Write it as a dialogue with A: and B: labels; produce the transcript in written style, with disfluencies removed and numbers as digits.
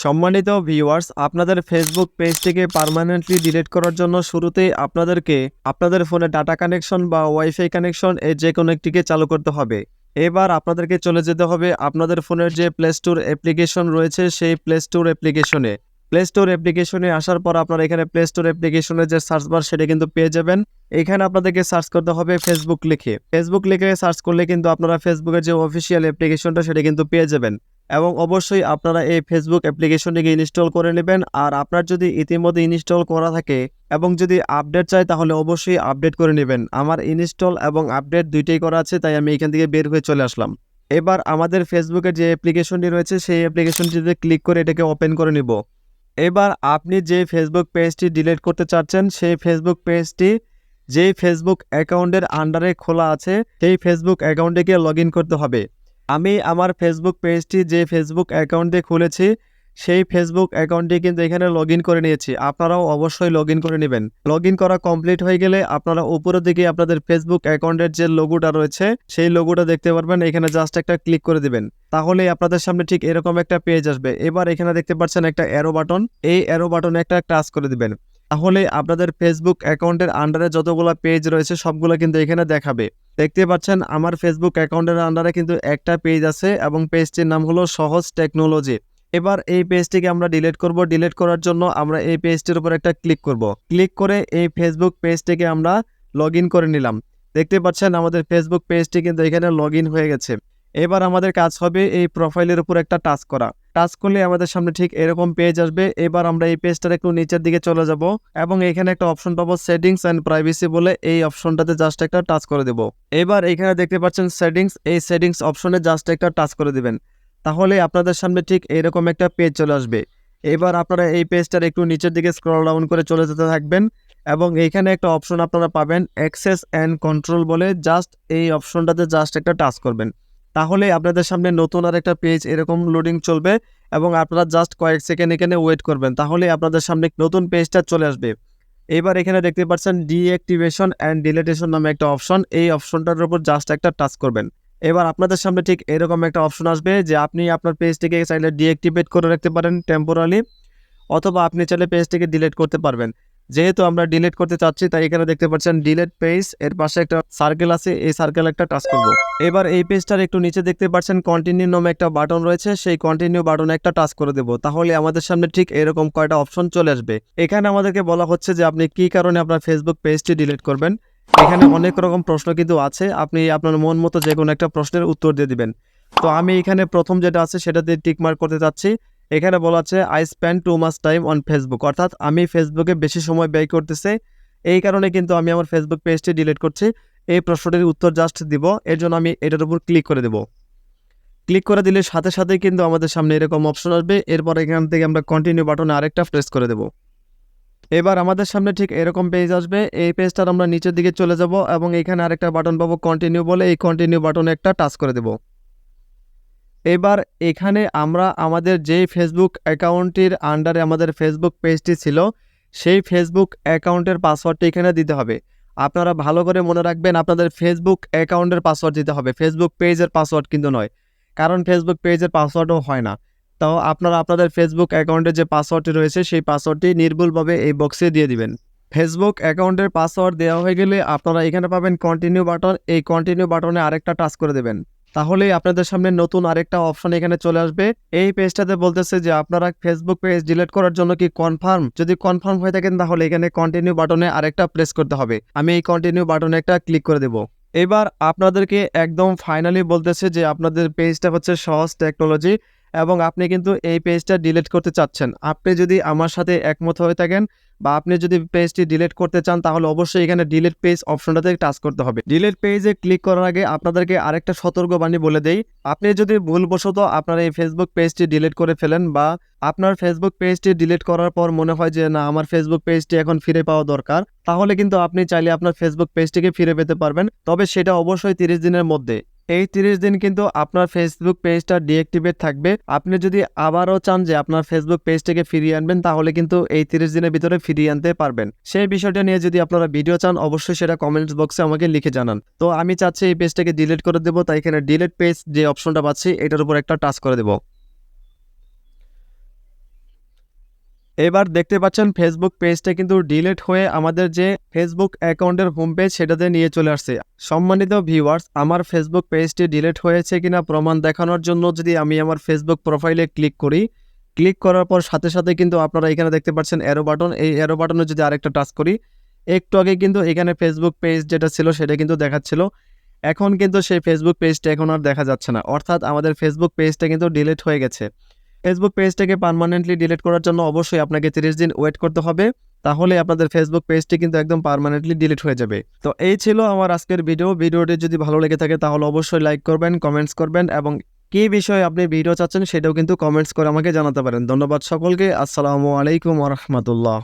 A: সম্মানিত ভিউয়ার্স, আপনাদের ফেসবুক পেজটিকে পার্মানেন্টলি ডিলিট করার জন্য শুরুতেই আপনাদেরকে আপনাদের ফোনে ডাটা কানেকশন বা ওয়াইফাই কানেকশন এই যে কোনো একটিকে চালু করতে হবে। এবার আপনাদেরকে চলে যেতে হবে আপনাদের ফোনের যে প্লে স্টোর অ্যাপ্লিকেশন রয়েছে সেই প্লে স্টোর অ্যাপ্লিকেশনে। প্লে স্টোর অ্যাপ্লিকেশনে আসার পর আপনারা এখানে প্লে স্টোর অ্যাপ্লিকেশনের যে সার্চ বার সেটা কিন্তু পেয়ে যাবেন। এখানে আপনাদেরকে সার্চ করতে হবে ফেসবুক লিখে। ফেসবুক লিখে সার্চ করলে কিন্তু আপনারা ফেসবুকের যে অফিসিয়াল অ্যাপ্লিকেশনটা সেটা কিন্তু পেয়ে যাবেন। এবং অবশ্যই আপনারা এই ফেসবুক অ্যাপ্লিকেশনটিকে ইনস্টল করে নেবেন। আর আপনার যদি ইতিমধ্যে ইনস্টল করা থাকে এবং যদি আপডেট চাই তাহলে অবশ্যই আপডেট করে নেবেন। আমার ইনস্টল এবং আপডেট দুইটাই করা আছে, তাই আমি এখান থেকে বের হয়ে চলে আসলাম। এবার আমাদের ফেসবুকের যে অ্যাপ্লিকেশনটি রয়েছে সেই অ্যাপ্লিকেশনটিতে ক্লিক করে এটাকে ওপেন করে নিব। এবার আপনি যে ফেসবুক পেজটি ডিলিট করতে চাচ্ছেন সেই ফেসবুক পেজটি যেই ফেসবুক অ্যাকাউন্টের আন্ডারে খোলা আছে সেই ফেসবুক অ্যাকাউন্টটিকে লগ ইন করতে হবে। আমি আমার ফেসবুক পেজটি যে ফেসবুক অ্যাকাউন্ট দিয়ে খুলেছি সেই ফেসবুক অ্যাকাউন্টটি কিন্তু এখানে লগ ইন করে নিয়েছি। আপনারাও অবশ্যই লগ ইন করে নেবেন। লগ ইন করা কমপ্লিট হয়ে গেলে আপনারা উপরের দিকে আপনাদের ফেসবুক অ্যাকাউন্টের যে লোগোটা রয়েছে সেই লোগোটা দেখতে পারবেন। এখানে জাস্ট একটা ক্লিক করে দিবেন, তাহলেই আপনাদের সামনে ঠিক এরকম একটা পেজ আসবে। এবার এখানে দেখতে পাচ্ছেন একটা অ্যারো বাটন, এই অ্যারো বাটনে একটা টাচ করে দিবেন, তাহলে আপনাদের ফেসবুক অ্যাকাউন্টের আন্ডারে যতগুলো পেজ রয়েছে সবগুলো কিন্তু এখানে দেখাবে। দেখতে পাচ্ছেন আমার ফেসবুক অ্যাকাউন্টের আন্ডারে কিন্তু একটা পেজ আছে এবং পেজটির নাম হলো সহজ টেকনোলজি। এবার এই পেজটিকে আমরা ডিলিট করব। ডিলিট করার জন্য আমরা এই পেজটির উপর একটা ক্লিক করব। ক্লিক করে এই ফেসবুক পেজটিকে আমরা লগ ইন করে নিলাম। দেখতে পাচ্ছেন আমাদের ফেসবুক পেজটি কিন্তু এখানে লগ ইন হয়ে গেছে। এবার আমাদের কাজ হবে এই প্রোফাইলের উপর একটা টাচ করা। টাচ করলে আমাদের সামনে ঠিক এরকম পেজ আসবে। এবার আমরা এই পেজটার একটু নিচের দিকে চলে যাব এবং এখানে একটা অপশন পাবো সেটিংস অ্যান্ড প্রাইভেসি বলে, এই অপশনটাতে জাস্ট একটা টাচ করে দেব। এবার এখানে দেখতে পাচ্ছেন সেটিংস, এই সেটিংস অপশনে জাস্ট একটা টাচ করে দিবেন, তাহলে আপনাদের সামনে ঠিক এরকম একটা পেজ চলে আসবে। এবার আপনারা এই পেজটার একটু নিচের দিকে স্ক্রল ডাউন করে চলে যেতে থাকবেন এবং এইখানে একটা অপশন আপনারা পাবেন অ্যাক্সেস অ্যান্ড কন্ট্রোল বলে, জাস্ট এই অপশনটাতে জাস্ট একটা টাচ করবেন, তাহলে আপনাদের সামনে নতুন আর একটা পেজ এরকম লোডিং চলবে এবং আপনারা জাস্ট কয়েক সেকেন্ড এখানে ওয়েট করবেন, তাহলে আপনাদের সামনে নতুন পেজটা চলে আসবে। এবার এখানে দেখতে পাচ্ছেন ডিঅ্যাক্টিভেশন অ্যান্ড ডিলিটেশন নামে একটা অপশন, এই অপশনটার উপর জাস্ট একটা টাচ করবেন। এবার আপনাদের সামনে ঠিক এরকম একটা অপশন আসবে যে আপনি আপনার পেজটিকে চাইলে ডিঅ্যাক্টিভেট করে রাখতে পারেন টেম্পোরারি, অথবা আপনি চাইলে পেজটিকে ডিলিট করতে পারবেন। যেহেতু আমরা ডিলিট করতে চাচ্ছি তাই এখানে দেখতে পাচ্ছেন ডিলিট পেজ, এর পাশে একটা সার্কেল আছে, এই সার্কেল একটা টাচ করব। এবার এই পেজটার একটু নিচে দেখতে পাচ্ছেন কন্টিনিউ নামে একটা বাটন রয়েছে, সেই কন্টিনিউ বাটনে একটা টাচ করে দেব, তাহলে আমাদের সামনে ঠিক এরকম কয়টা অপশন চলে আসবে। এখানে আমাদেরকে বলা হচ্ছে যে আপনি কি কারণে আপনার ফেসবুক পেজটি ডিলিট করবেন। এখানে অনেক রকম প্রশ্ন কিন্তু আছে, আপনি আপনার মন মতো যে কোনো একটা প্রশ্নের উত্তর দিয়ে দিবেন। তো আমি এখানে প্রথম যেটা আছে সেটাতে টিক মার্ক করতে চাচ্ছি। এখানে বলা আছে I spend too much time on Facebook, অর্থাৎ আমি ফেসবুকে বেশি সময় ব্যয় করতেছে, এই কারণে কিন্তু আমি আমার ফেসবুক পেজটি ডিলিট করছি। এই প্রশ্নটির উত্তর জাস্ট দিব, এর জন্য আমি এটার উপর ক্লিক করে দেব। ক্লিক করে দিলে সাথে সাথেই কিন্তু আমাদের সামনে এরকম অপশন আসবে। এরপর এখান থেকে আমরা কন্টিনিউ বাটনে আরেকটা প্রেস করে দেব। এবার আমাদের সামনে ঠিক এরকম পেজ আসবে। এই পেজটার আমরা নিচের দিকে চলে যাব এবং এখানে আরেকটা বাটন পাবো কন্টিনিউ বলে, এই কন্টিনিউ বাটনে একটা টাচ করে দেব। এবার এখানে আমরা আমাদের যেই ফেসবুক অ্যাকাউন্টটির আন্ডারে আমাদের ফেসবুক পেজটি ছিল সেই ফেসবুক অ্যাকাউন্টের পাসওয়ার্ডটি এখানে দিতে হবে। আপনারা ভালো করে মনে রাখবেন, আপনাদের ফেসবুক অ্যাকাউন্টের পাসওয়ার্ড দিতে হবে, ফেসবুক পেজের পাসওয়ার্ড কিন্তু নয়, কারণ ফেসবুক পেজের পাসওয়ার্ডও হয় না। তো আপনারা আপনাদের ফেসবুক অ্যাকাউন্টের যে পাসওয়ার্ডটি রয়েছে সেই পাসওয়ার্ডটি নির্ভুলভাবে এই বক্সে দিয়ে দিবেন। ফেসবুক অ্যাকাউন্টের পাসওয়ার্ড দেওয়া হয়ে গেলে আপনারা এখানে পাবেন কন্টিনিউ বাটন, এই কন্টিনিউ বাটনে আরেকটা টাচ করে দেবেন, তাহলেই আপনাদের সামনে নতুন আরেকটা অপশন এখানে চলে আসবে। এই পেজটাতে বলতেছে যে আপনারা ফেসবুক পেজ ডিলিট করার জন্য কি কনফার্ম, যদি কনফার্ম হয়ে থাকেন তাহলে এখানে কন্টিনিউ বাটনে আরেকটা প্রেস করতে হবে। আমি এই কন্টিনিউ বাটনে একটা ক্লিক করে দেব। এবার আপনাদেরকে একদম ফাইনালি বলতেছে যে আপনাদের পেজটা হচ্ছে সহজ টেকনোলজি এবং আপনি কিন্তু এই পেজটা ডিলিট করতে চাচ্ছেন। আপনি যদি আমার সাথে একমত হয়ে থাকেন বা আপনি যদি পেজটি ডিলিট করতে চান তাহলে অবশ্যই এখানে ডিলিট পেজ অপশনটাতে টাচ করতে হবে। ডিলিট পেজে ক্লিক করার আগে আপনাদেরকে আরেকটা সতর্কবাণী বলে দেই, আপনি যদি ভুলবশত আপনার এই ফেসবুক পেজটি ডিলিট করে ফেলেন বা আপনার ফেসবুক পেজটি ডিলিট করার পর মনে হয় যে না আমার ফেসবুক পেজটি এখন ফিরে পাওয়া দরকার, তাহলে কিন্তু আপনি চাইলে আপনার ফেসবুক পেজটিকে ফিরে পেতে পারবেন, তবে সেটা অবশ্যই 30 দিনের মধ্যে। এই 30 দিন কিন্তু আপনার ফেসবুক পেজটা ডিঅ্যাক্টিভেট থাকবে। আপনি যদি আবারও চান যে আপনার ফেসবুক পেজটাকে ফিরিয়ে আনবেন তাহলে কিন্তু এই 30 দিনের ভিতরে ফিরিয়ে আনতে পারবেন। সেই বিষয়টা নিয়ে যদি আপনারা ভিডিও চান অবশ্যই সেটা কমেন্টস বক্সে আমাকে লিখে জানান। তো আমি চাচ্ছি এই পেজটাকে ডিলিট করে দেবো, তাই এখানে ডিলিট পেজ যে অপশনটা পাচ্ছি এটার উপর একটা টাচ করে দেবো। এবার দেখতে পাচ্ছেন ফেসবুক পেজটা কিন্তু ডিলিট হয়ে আমাদের যে ফেসবুক অ্যাকাউন্টের হোম পেজ সেটাতে নিয়ে চলে আসছে। সম্মানিত ভিউয়ার্স, আমার ফেসবুক পেজটি ডিলিট হয়েছে কিনা প্রমাণ দেখানোর জন্য যদি আমি আমার ফেসবুক প্রোফাইলে ক্লিক করি, ক্লিক করার পর সাথে সাথে কিন্তু আপনারা এখানে দেখতে পাচ্ছেন অ্যারো বাটন। এই অ্যারো বাটনে যদি আরেকটা টাচ করি, একটু আগে কিন্তু এখানে ফেসবুক পেজ যেটা ছিল সেটা কিন্তু দেখাচ্ছিল। এখন কিন্তু সেই ফেসবুক পেজটা এখন আর দেখা যাচ্ছে না, অর্থাৎ আমাদের ফেসবুক পেজটা কিন্তু ডিলিট হয়ে গেছে। ফেসবুক পেজটাকে পার্মানেন্টলি ডিলিট করার জন্য অবশ্যই আপনাকে 30 দিন ওয়েট করতে হবে, তাহলে আপনাদের ফেসবুক পেজটি কিন্তু একদম পার্মানেন্টলি ডিলিট হয়ে যাবে। তো এই ছিল আমার আজকের ভিডিওটি যদি ভালো লেগে থাকে তাহলে অবশ্যই লাইক করবেন, কমেন্টস করবেন এবং কী বিষয়ে আপনি ভিডিও চাচ্ছেন সেটাও কিন্তু কমেন্টস করে আমাকে জানাতে পারেন। ধন্যবাদ সকলকে। আসসালামু আলাইকুম ওয়া রাহমাতুল্লাহ।